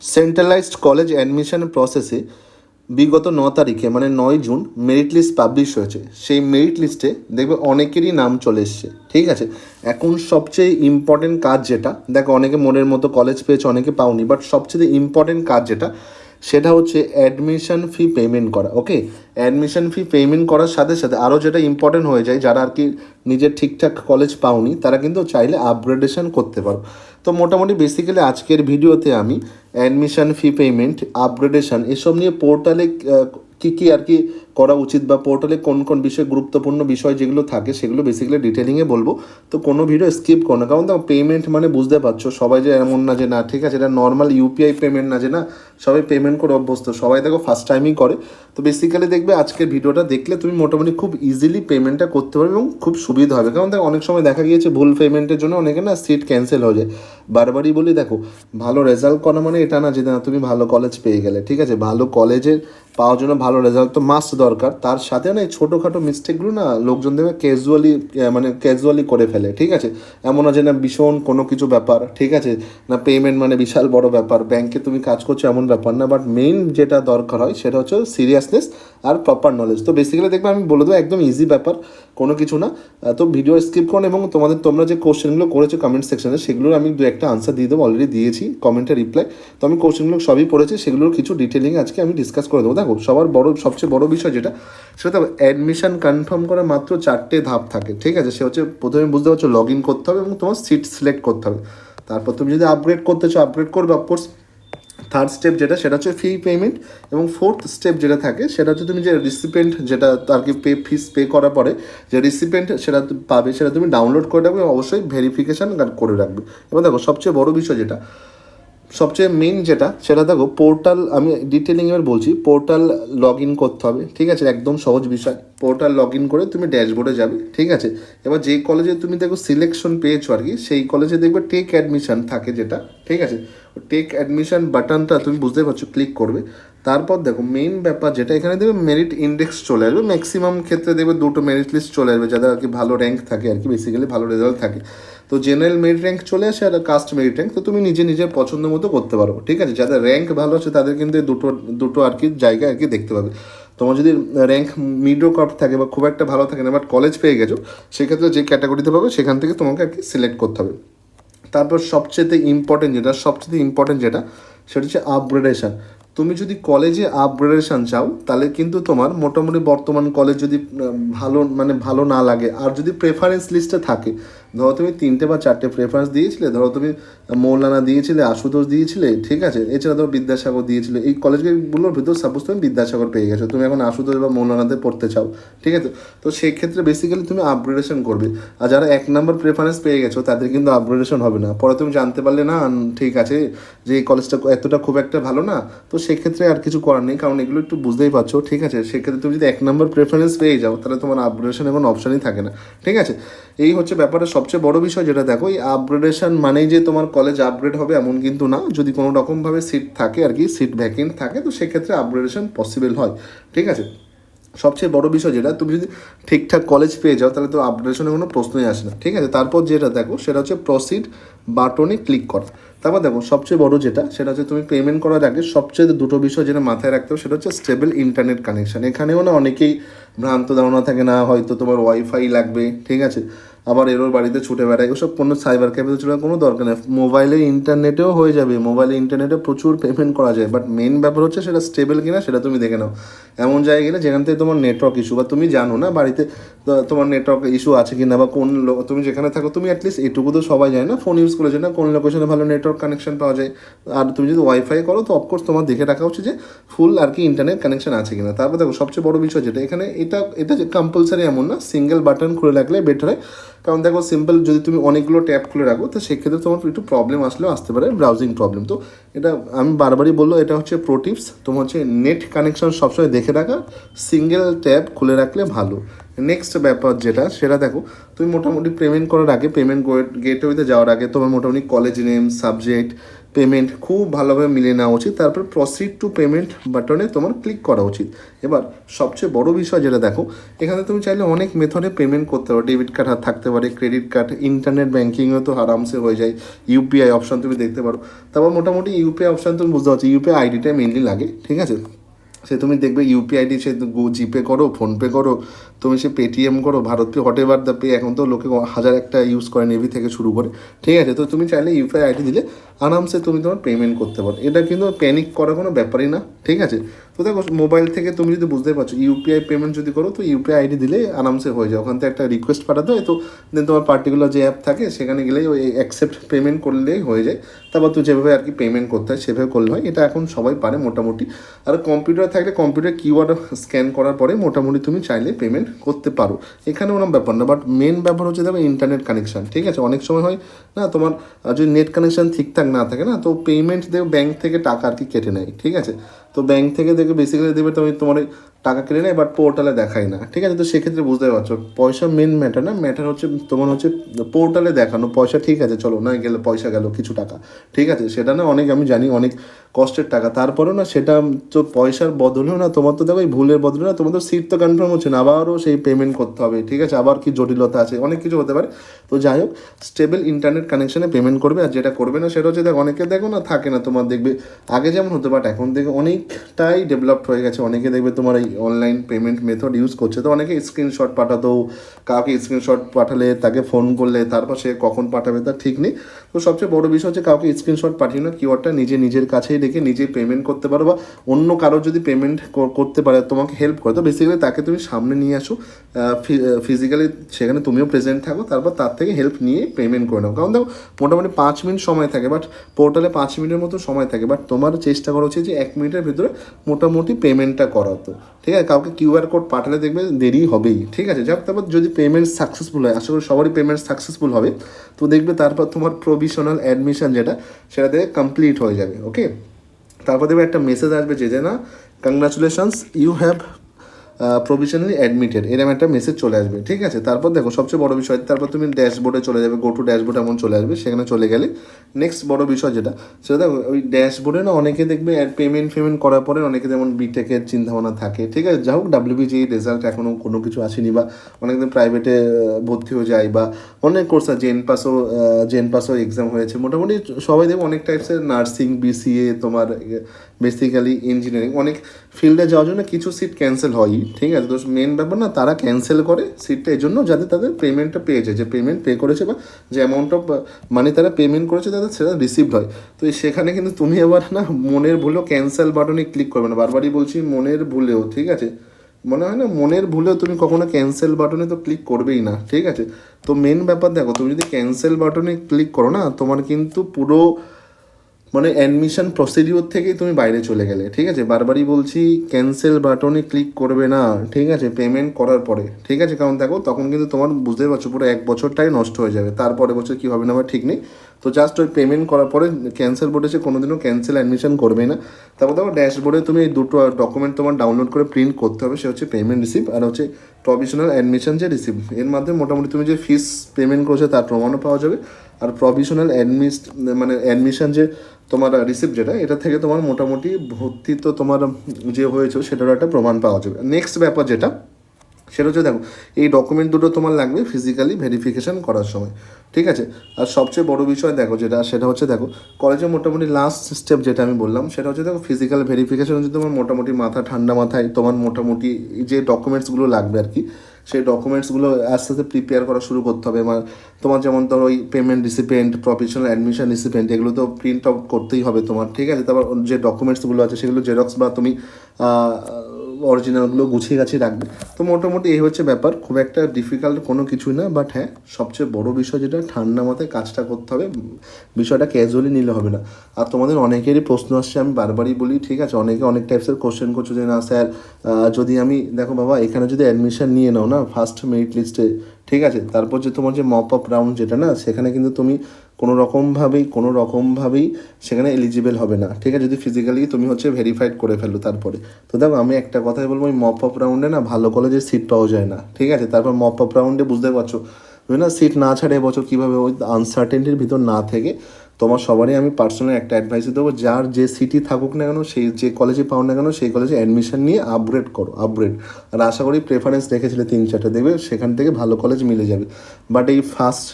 Centralised college admission প্রসেসে বিগত 9 তারিখে মানে 9 জুন মেরিট লিস্ট পাবলিশ হয়েছে। সেই মেরিট লিস্টে দেখবে অনেকেরই নাম চলে এসছে, ঠিক আছে। এখন সবচেয়ে ইম্পর্টেন্ট কাজ যেটা, দেখো অনেকে মনের মতো কলেজ পেয়েছে, অনেকে পাওনি, বাট সবচেয়ে ইম্পর্টেন্ট কাজ যেটা সেটা হচ্ছে অ্যাডমিশন ফি পেমেন্ট করা। ওকে, অ্যাডমিশন ফি পেমেন্ট করার সাথে সাথে আরও যেটা ইম্পর্টেন্ট হয়ে যায়, যারা আর কি নিজের ঠিকঠাক কলেজ পাওনি তারা কিন্তু চাইলে আপগ্রেডেশন করতে পারো। তো মোটামুটি বেসিক্যালি আজকের ভিডিওতে আমি অ্যাডমিশন ফি পেমেন্ট, আপগ্রেডেশন এসব নিয়ে পোর্টালে কী কী আর কি করা উচিত বা পোর্টালে কোন কোন বিষয় গুরুত্বপূর্ণ বিষয় যেগুলো থাকে সেগুলো বেসিক্যালি ডিটেলিংয়ে বলবো। তো কোনো ভিডিও স্কিপ করো না, কারণ দেখো পেমেন্ট মানে বুঝতে পারছো সবাই যে এমন না যে না, ঠিক আছে এটা নর্মাল ইউপিআই পেমেন্ট না যে না সবাই পেমেন্ট করে অভ্যস্ত, সবাই দেখো ফার্স্ট টাইমই করে। তো বেসিক্যালি দেখবে আজকের ভিডিওটা দেখলে তুমি মোটামুটি খুব ইজিলি পেমেন্টটা করতে পারবে এবং খুব সুবিধা হবে। কারণ দেখো অনেক সময় দেখা গিয়েছে ভুল পেমেন্টের জন্য অনেকে না সিট ক্যান্সেল হয়ে যায়। বারবারই বলি দেখো, ভালো রেজাল্ট করা মানে এটা না যে না তুমি ভালো কলেজ পেয়ে গেলে, ঠিক আছে। ভালো কলেজের পাওয়ার জন্য ভালো রেজাল্ট তো মাস্ট দরকার, তার সাথে না এই ছোটোখাটো মিস্টেকগুলো না লোকজন দেখবে ক্যাজুয়ালি করে ফেলে, ঠিক আছে। এমন না যে না ভীষণ কোনো কিছু ব্যাপার, ঠিক আছে, না পেমেন্ট মানে বিশাল বড় ব্যাপার, ব্যাংকে তুমি কাজ করছো এমন ব্যাপার না, বাট মেইন যেটা দরকার হয় সেটা হচ্ছে সিরিয়াসনেস আর প্রপার নলেজ। তো বেসিক্যালি দেখবে আমি বলে দেবো একদম ইজি ব্যাপার, কোনো কিছু না। তো ভিডিও স্কিপ করুন এবং তোমরা যে কোশ্চেনগুলো করেছো কমেন্ট সেকশনে সেগুলোর আমি দু একটা আনসার দিয়ে দেবো, অলরেডি দিয়েছি কমেন্টে রিপ্লাই। তো আমি কোশ্চেনগুলো সবই পড়েছি, সেগুলোর কিছু ডিটেলিং আজকে আমি ডিসকাস করে দেবো। দেখো সবচেয়ে বড় বিষয় যেটা সেটা অ্যাডমিশন কনফার্ম করার মাত্র 4টে ধাপ থাকে, ঠিক আছে। সে হচ্ছে প্রথমে বুঝতে পারছো লগ ইন করতে হবে এবং তোমার সিট সিলেক্ট করতে হবে। তারপর তুমি যদি আপগ্রেড করতে চাও আপগ্রেড করবে অফকোর্স। থার্ড স্টেপ যেটা সেটা হচ্ছে ফি পেমেন্ট, এবং ফোর্থ স্টেপ যেটা থাকে সেটা হচ্ছে তুমি যে রিসিপেন্ট যেটা আর কি ফিস পে করার পরে যে রিসিপেন্ট সেটা পাবে সেটা তুমি ডাউনলোড করে রাখবে, অবশ্যই ভেরিফিকেশান করে রাখবে। এবার দেখো সবচেয়ে বড় বিষয় যেটা, সবচেয়ে মেন যেটা সেটা দেখো পোর্টাল, আমি ডিটেলিং এবার বলছি। পোর্টাল লগ ইন করতে হবে, ঠিক আছে, একদম সহজ বিষয়। পোর্টাল লগ ইন করে তুমি ড্যাশবোর্ডে যাবে, ঠিক আছে। এবার যেই কলেজে তুমি দেখো সিলেকশন পেয়েছো আর কি, সেই কলেজে দেখবে টেক অ্যাডমিশন থাকে যেটা, ঠিক আছে। টেক অ্যাডমিশন বাটনটা তুমি বুঝতে পারছো, ক্লিক করবে। তারপর দেখো মেইন ব্যাপার যেটা, এখানে দেখবে মেরিট ইন্ডেক্স চলে আসবে। ম্যাক্সিমাম ক্ষেত্রে দেখবে 2টো মেরিট লিস্ট চলে আসবে, যাদের আর কি ভালো র্যাঙ্ক থাকে আর কি, বেসিক্যালি ভালো রেজাল্ট থাকে। তো জেনারেল মেরিট র্যাঙ্ক চলে আসে আর কাস্ট মেরিট র্যাঙ্ক, তো তুমি নিজের পছন্দ মতো করতে পারো, ঠিক আছে। যাদের র্যাঙ্ক ভালো আছে তাদের কিন্তু দুটো আর কি জায়গা আর কি দেখতে পাবে। তোমার যদি র্যাঙ্ক মিডিওক্রপ থাকে বা খুব একটা ভালো থাকে না বাট কলেজ পেয়ে গেছো, সেক্ষেত্রে যে ক্যাটাগরিতে পাবে সেখান থেকে তোমাকে আর কি সিলেক্ট করতে হবে। তারপর সবচেয়ে ইম্পর্টেন্ট যেটা সেটা হচ্ছে আপগ্রেডেশন। তুমি যদি কলেজে আপগ্রেডেশন চাও তাহলে কিন্তু তোমার মোটামুটি বর্তমান কলেজ যদি ভালো না লাগে, আর যদি প্রেফারেন্স লিস্টে থাকে, ধরো তুমি 3টে বা 4টে প্রেফারেন্স দিয়েছিলে, ধরো তুমি মৌলানা দিয়েছিলে, আশুতোষ দিয়েছিলে, ঠিক আছে, এছাড়া ধরো বিদ্যাসাগর দিয়েছিলে, এই কলেজগুলোর ভিতর সাপোজ তুমি বিদ্যাসাগর পেয়ে গেছো, তুমি এখন আশুতোষ বা মৌলানাতে পড়তে চাও, ঠিক আছে। তো সেই ক্ষেত্রে বেসিক্যালি তুমি আপগ্রেডেশন করবে। আর যারা 1 নম্বর প্রেফারেন্স পেয়ে গেছো তাদের কিন্তু আপগ্রেডেশন হবে না। পরে তুমি জানতে পারলে না ঠিক আছে যে এই কলেজটা এতটা খুব একটা ভালো না, তো সেক্ষেত্রে আর কিছু করার নেই, কারণ এগুলো একটু বুঝতেই পারছো, ঠিক আছে। সেক্ষেত্রে তুমি যদি 1 নম্বর প্রেফারেন্স পেয়ে যাও তাহলে তোমার আপগ্রেডেশন এখন অপশানই থাকে না, ঠিক আছে। এই হচ্ছে ব্যাপারের সবচেয়ে বড় বিষয় যেটা। দেখো এই আপগ্রেডেশন মানেই যে তোমার কলেজ আপগ্রেড হবে এমন কিন্তু না। যদি কোনো রকমভাবে সিট থাকে আর কি, সিট ভ্যাকেন্ট থাকে, তো সেক্ষেত্রে আপগ্রেডেশন পসিবল হয়, ঠিক আছে। সবচেয়ে বড় বিষয় যেটা, তুমি যদি ঠিকঠাক কলেজ পেয়ে যাও তাহলে তো আপগ্রেডেশনের কোনো প্রশ্নই আসে না, ঠিক আছে। তারপর যেটা দেখো সেটা হচ্ছে প্রসিড বাটনে ক্লিক করা। তারপর দেখো সবচেয়ে বড় যেটা সেটা হচ্ছে তুমি পেমেন্ট করার আগে সবচেয়ে 2টো বিষয় যেটা মাথায় রাখতে হবে সেটা হচ্ছে স্টেবল ইন্টারনেট কানেকশান। এখানেও না অনেকেই ভ্রান্ত ধারণা থাকে, না হয়তো তোমার ওয়াইফাই লাগবে, ঠিক আছে, আবার এরোর বাড়িতে ছুটে বেড়ায়, ওসব কোনো সাইবার ক্যাফেতে ছুটে কোনো দরকার নেই। মোবাইলে ইন্টারনেটেও হয়ে যাবে, মোবাইলে ইন্টারনেটে প্রচুর পেমেন্ট করা যায়, বাট মেন ব্যাপার হচ্ছে সেটা স্টেবল কিনা সেটা তুমি দেখে নাও। এমন জায়গায় গেলে যেখান থেকে তোমার নেটওয়ার্ক ইস্যু, বা তুমি জানো না বাড়িতে তোমার নেটওয়ার্ক ইস্যু আছে কি না, বা তুমি যেখানে থাকো তুমি অ্যাটলিস্ট এটুকু তো সবাই জানে না, ফোন ইউজ করে যায় না, কোন লোকেশনে ভালো নেটওয়ার্ক কানেকশন পাওয়া যায়। আর তুমি যদি ওয়াইফাই করো তো অফকোর্স তোমার দেখে রাখা উচিত যে ফুল আর কি ইন্টারনেট কানেকশন আছে কিনা। তারপর দেখো সবচেয়ে বড় বিষয় যেটা এখানে, এটা যে কম্পালসারি এমন না, সিঙ্গেল বাটন খুলে রাখলে বেটার হয়। কারণ দেখো সিম্পল যদি তুমি অনেকগুলো ট্যাব খুলে রাখো তো সেক্ষেত্রে তোমার একটু প্রবলেম আসতে পারে, ব্রাউজিং প্রবলেম। তো এটা আমি বারবারই বললো, এটা হচ্ছে প্রো টিপস। তোমার হচ্ছে নেট কানেকশন সবসময় দেখে রাখা, সিঙ্গেল ট্যাব খুলে রাখলে ভালো। নেক্সট ব্যাপার যেটা সেটা দেখো, তুমি মোটামুটি পেমেন্ট করার আগে, পেমেন্ট গেটওয়েতে যাওয়ার আগে তোমার মোটামুটি কলেজ নেম, সাবজেক্ট, পেমেন্ট খুব ভালোভাবে মিলিয়ে নেওয়া উচিত, তারপর প্রসিড টু পেমেন্ট বাটনে তোমার ক্লিক করা উচিত। এবার সবচেয়ে বড় বিষয় যেটা দেখো, এখানে তুমি চাইলে অনেক মেথডে পেমেন্ট করতে পারো, ডেবিট কার্ড থাকতে পারে, ক্রেডিট কার্ড, ইন্টারনেট ব্যাঙ্কিংও তো আরামসে হয়ে যায়, ইউপিআই অপশান তুমি দেখতে পারো। তারপর মোটামুটি ইউপিআই অপশান তুমি বুঝতে পারছো, ইউপিআই আইডিটা মেনলি লাগে, ঠিক আছে। সে তুমি দেখবে ইউপিআই আইডি, সে জিপে করো, ফোনপে করো, তুমি সে পেটিএম করো, Bharat pay, what ever the pay, এখন তো লোকে হাজার একটা ইউজ করে, নেভি থেকে শুরু করে, ঠিক আছে। তো তুমি চাইলে ইউপিআই আইডি দিলে আরামসে তুমি তোমার পেমেন্ট করতে পারো, এটা কিন্তু প্যানিক করার কোনো ব্যাপারই না, ঠিক আছে। তো দেখো মোবাইল থেকে তুমি যদি বুঝতে পারছো ইউপিআই পেমেন্ট যদি করো, তো ইউপিআই আইডি দিলে আরামসে হয়ে যায়, ওখান থেকে একটা রিকোয়েস্ট পাঠাতে হয়, তো দেন তোমার পার্টিকুলার যে অ্যাপ থাকে সেখানে গেলেই ওই অ্যাকসেপ্ট পেমেন্ট করলেই হয়ে যায়। তারপর তুই যেভাবে আর কি পেমেন্ট করতে হয় সেভাবে করলে হয়, এটা এখন সবাই পারে মোটামুটি। আর কম্পিউটার থাকলে কম্পিউটার কিউআর স্ক্যান করার পরে মোটামুটি তুমি চাইলে পেমেন্ট করতে পারো, এখানে ওরকম ব্যাপার না। বাট মেন ব্যাপার হচ্ছে দেখো ইন্টারনেট কানেকশান, ঠিক আছে। অনেক সময় হয় না তোমার যদি নেট কানেকশান ঠিকঠাক না থাকে না, তো পেমেন্ট দেখো ব্যাঙ্ক থেকে টাকা আর কি কেটে নেয়, ঠিক আছে। তো ব্যাঙ্ক থেকে দেখে বেসিক্যালি দেবে তুমি তোমার টাকা কেটে নেয়, বাট পোর্টালে দেখায় না, ঠিক আছে। তো সেক্ষেত্রে বুঝতে পারছো পয়সা মেন ম্যাটার না, ম্যাটার হচ্ছে তোমার হচ্ছে পোর্টালে দেখানো পয়সা, ঠিক আছে। চলো না গেলে পয়সা গেল কিছু টাকা, ঠিক আছে, সেটা না অনেক আমি জানি অনেক কষ্টের টাকা, তারপরেও না সেটা তো পয়সার বদলেও না তোমার তো দেখো এই ভুলের বদলে না তোমার তো সিট তো কনফার্ম হচ্ছে না, আবারও সেই পেমেন্ট করতে হবে, ঠিক আছে। আবার কি জটিলতা আছে, অনেক কিছু হতে পারে। তো যাই হোক স্টেবল ইন্টারনেট কানেকশানে পেমেন্ট করবে, আর যেটা করবে না সেটা হচ্ছে দেখো অনেকে দেখো না থাকে না তোমার, দেখবে আগে যেমন হতো বাট এখন দেখবে অনেকটাই ডেভেলপড হয়ে গেছে, অনেকে দেখবে তোমার এই অনলাইন পেমেন্ট মেথড ইউজ করছে। তো অনেকে স্ক্রিনশট পাঠাতো, কাউকে স্ক্রিনশট পাঠালে তাকে ফোন করলে তারপর সে কখন পাঠাবে তার ঠিক নেই। তো সবচেয়ে বড় বিষয় হচ্ছে কাউকে স্ক্রিনশট পাঠিয়ে না, কিওয়ার্ডটা নিজের কাছেই রেখে নিজেই পেমেন্ট করতে পারো, বা অন্য কারো যদি পেমেন্ট করতে পারে তোমাকে হেল্প করে, তো বেসিক্যালি তাকে তুমি সামনে নিয়ে আসো, ফিজিক্যালি সেখানে তুমিও প্রেজেন্ট থাকো, তারপর তার থেকে হেল্প নিয়ে পেমেন্ট করে নাও। কারণ দেখো মোটামুটি 5 মিনিট সময় থাকে, বাট পোর্টালে 5 মিনিটের মতো সময় থাকে, বাট তোমার চেষ্টা করা উচিত যে 1 মিনিটের ভিতরে মোটামুটি পেমেন্টটা করাতো, ঠিক আছে। কাউকে কিউআর কোড পাঠালে দেখবে দেরি হবেই, ঠিক আছে। যাক তারপর যদি পেমেন্ট সাকসেসফুল হয়, আশা করি সবারই পেমেন্ট সাকসেসফুল হবে, তো দেখবে তারপর তোমার প্রভিশনাল অ্যাডমিশন যেটা সেটা থেকে কমপ্লিট হয়ে যাবে, ওকে। তারপর দেখবে একটা মেসেজ আসবে যে না congratulations you have provisionally admitted, এরকম একটা মেসেজ চলে আসবে, ঠিক আছে। তারপর দেখো সবচেয়ে বড় বিষয়, তারপর তুমি ড্যাশবোর্ডে চলে যাবে, গো টু ড্যাশবোর্ড এমন চলে আসবে, সেখানে চলে গেলে নেক্সট বড় বিষয় যেটা সেটা দেখো ওই ড্যাশবোর্ডে না অনেকে দেখবে পেমেন্ট করার পরে অনেকে যেমন বিটেকের চিন্তাভাবনা থাকে, ঠিক আছে। যা হোক WBCAP রেজাল্ট এখনও কোনো কিছু আসেনি, বা অনেকদিন প্রাইভেটে ভর্তি হয়ে যায়, বা অনেক কোর্স আছে, জেন পাসও এক্সাম হয়েছে, মোটামুটি সবাই দেখবে অনেক টাইপসের নার্সিং, BCA, তোমার বেসিক্যালি ইঞ্জিনিয়ারিং, অনেক ফিল্ডে যাওয়ার জন্য কিছু সিট ক্যান্সেল হয়, ঠিক আছে। তো মেন ব্যাপার না তারা ক্যান্সেল করে সিটটা এই জন্য যাতে তাদের পেমেন্টটা পেয়েছে, যে পেমেন্ট পে করেছে বা যে অ্যামাউন্ট অফ মানি তারা পেমেন্ট করেছে তাদের সেটা রিসিভড হয়। তো সেখানে কিন্তু তুমি আবার না মনের ভুলেও ক্যান্সেল বাটনে ক্লিক করবে না, বারবারই বলছি মনের ভুলেও, ঠিক আছে। মনে হয় না মনের ভুলেও তুমি কখনো ক্যান্সেল বাটনে তো ক্লিক করবেই না, ঠিক আছে। তো মেন ব্যাপার দেখো তুমি যদি ক্যান্সেল বাটনে ক্লিক করো না, তোমার কিন্তু পুরো মানে অ্যাডমিশন প্রসিডিওর থেকেই তুমি বাইরে চলে গেলে, ঠিক আছে। বারবারই বলছি ক্যান্সেল বাটনে ক্লিক করবে না, ঠিক আছে, পেমেন্ট করার পরে, ঠিক আছে। কারণ দেখো তখন কিন্তু তোমার বুঝতে পারছো পুরো 1 বছরটাই নষ্ট হয়ে যাবে, তারপরে বছর কী হবে না আমার ঠিক নেই। তো জাস্ট ওই পেমেন্ট করার পরে ক্যান্সেল বোর্ডে সে কোনোদিনও ক্যান্সেল অ্যাডমিশন করবে না। তারপর দেখো ড্যাশবোর্ডে তুমি এই দুটো ডকুমেন্ট তোমার ডাউনলোড করে প্রিন্ট করতে হবে, সে হচ্ছে পেমেন্ট রিসিপ্ট আর হচ্ছে প্রভিশনাল অ্যাডমিশন যে রিসিপ্ট, এর মাধ্যমে মোটামুটি তুমি যে ফিস পেমেন্ট করেছো তার প্রমাণও পাওয়া যাবে। আর প্রভিশনাল মানে অ্যাডমিশন যে তোমার রিসিপ্ট যেটা, এটা থেকে তোমার মোটামুটি ভর্তি তো তোমার যে হয়েছে সেটারও একটা প্রমাণ পাওয়া যাবে। নেক্সট ব্যাপার যেটা সেটা হচ্ছে দেখো এই ডকুমেন্ট দুটো তোমার লাগবে ফিজিক্যালি ভেরিফিকেশান করার সময়, ঠিক আছে। আর সবচেয়ে বড় বিষয় দেখো যেটা সেটা হচ্ছে দেখো কলেজে মোটামুটি লাস্ট স্টেপ যেটা আমি বললাম সেটা হচ্ছে দেখো ফিজিক্যাল ভেরিফিকেশান হচ্ছে তোমার মোটামুটি ঠান্ডা মাথায় তোমার মোটামুটি যে ডকুমেন্টসগুলো লাগবে আর কি, সেই ডকুমেন্টসগুলো আস্তে আস্তে প্রিপেয়ার করা শুরু করতে হবে। তোমার যেমন ধরো ওই payment recipient, professional admission recipient, এগুলো তো প্রিন্ট আউট করতেই হবে তোমার, ঠিক আছে। তারপর যে ডকুমেন্টসগুলো আছে সেগুলো জেরক্স বা তুমি অরিজিনালগুলো গুছিয়ে গাছিয়ে রাখবে। তো মোটামুটি এই হচ্ছে ব্যাপার, খুব একটা ডিফিকাল্ট কোনো কিছুই না। বাট হ্যাঁ সবচেয়ে বড় বিষয় যেটা ঠান্ডা মাথায় কাজটা করতে হবে, বিষয়টা ক্যাজুয়ালি নিলে হবে না। আর তোমাদের অনেকেরই প্রশ্ন আসছে, আমি বারবারই বলি, ঠিক আছে, অনেকে অনেক টাইপসের কোশ্চেন করছো যে না স্যার যদি আমি দেখো বাবা এখানে যদি অ্যাডমিশন নিয়ে নাও না ফার্স্ট মেরিট লিস্টে, ঠিক আছে, তারপর যে তোমার যে মপ আপ রাউন্ড যেটা না সেখানে কিন্তু তুমি কোনো রকমভাবেই সেখানে এলিজিবল হবে না, ঠিক আছে, যদি ফিজিক্যালি তুমি হচ্ছে ভেরিফাইড করে ফেলো তারপরে। তো দেখো আমি একটা কথাই বলবো, ওই মপ আপ রাউন্ডে না ভালো কলেজের সিট পাওয়া যায় না, ঠিক আছে। তারপর মপ আপ রাউন্ডে বুঝতে পারছো তুমি না সিট না ছাড়ে এবছর কীভাবে ওই আনসার্টেনটির ভিতর না থেকে তোমার সবারই আমি পার্সোনাল একটা অ্যাডভাইস দেবো, যার যে সিটি থাকুক না কেন, সেই যে কলেজে পাও না কেন, সেই কলেজে অ্যাডমিশন নিয়ে আপগ্রেড করো, আপগ্রেড। আর আশা করি প্রেফারেন্স রেখেছিলে 3-4টে, দেখবে সেখান থেকে ভালো কলেজ মিলে যাবে। বাট এই ফার্স্ট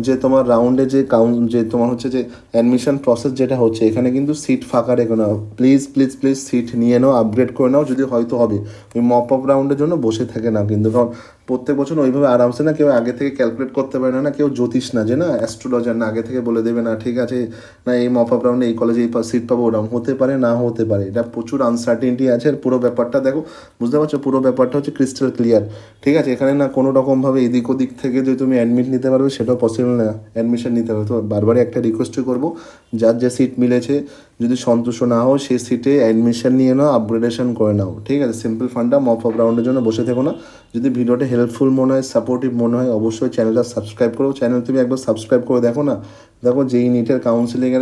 যে তোমার রাউন্ডে যে তোমার হচ্ছে যে অ্যাডমিশন প্রসেস যেটা হচ্ছে, এখানে কিন্তু সিট ফাঁকা রেখো না, প্লিজ প্লিজ প্লিজ সিট নিয়ে নাও, আপগ্রেড করে নাও, যদি হয়তো হবে। ওই মপ আপ রাউন্ডের জন্য বসে থাকে না কিন্তু, কারণ প্রত্যেক বছর ওইভাবে আরামসে না কেউ আগে থেকে ক্যালকুলেট করতে পারে না, কেউ জ্যোতিষ না, যে না অ্যাস্ট্রোলজার না আগে থেকে বলে দেবে না ঠিক আছে না এই মপ আপ রাউন্ডে এই কলেজে এই সিট পাবো, ওরাম হতে পারে না হতে পারে, এটা প্রচুর আনসার্টেনটি আছে। আর পুরো ব্যাপারটা দেখো, বুঝতে পারছো, পুরো ব্যাপারটা হচ্ছে ক্রিস্টাল ক্লিয়ার, ঠিক আছে। এখানে না কোনো রকমভাবে এদিক ওদিক থেকে যে তুমি অ্যাডমিট নিতে পারবে সেটাও পসিবল না, অ্যাডমিশন নিতে হবে। তো বারবারই একটা রিকোয়েস্টই করবো, যার যে সিট মিলেছে যদি সন্তুষ্ট না হও সেই সিটে অ্যাডমিশন নিয়ে নাও, আপগ্রেডেশন করে নাও, ঠিক আছে। সিম্পল ফান্ডা, মপ আপ রাউন্ডের জন্য বসে থেকো না। যদি ভিডিওটা হেল্পফুল মনে হয়, সাপোর্টিভ মনে হয়, অবশ্যই চ্যানেলটা সাবস্ক্রাইব করো। চ্যানেল তুমি একবার সাবস্ক্রাইব করে দেখো না, দেখো যেই নিটের কাউন্সিলিংয়ের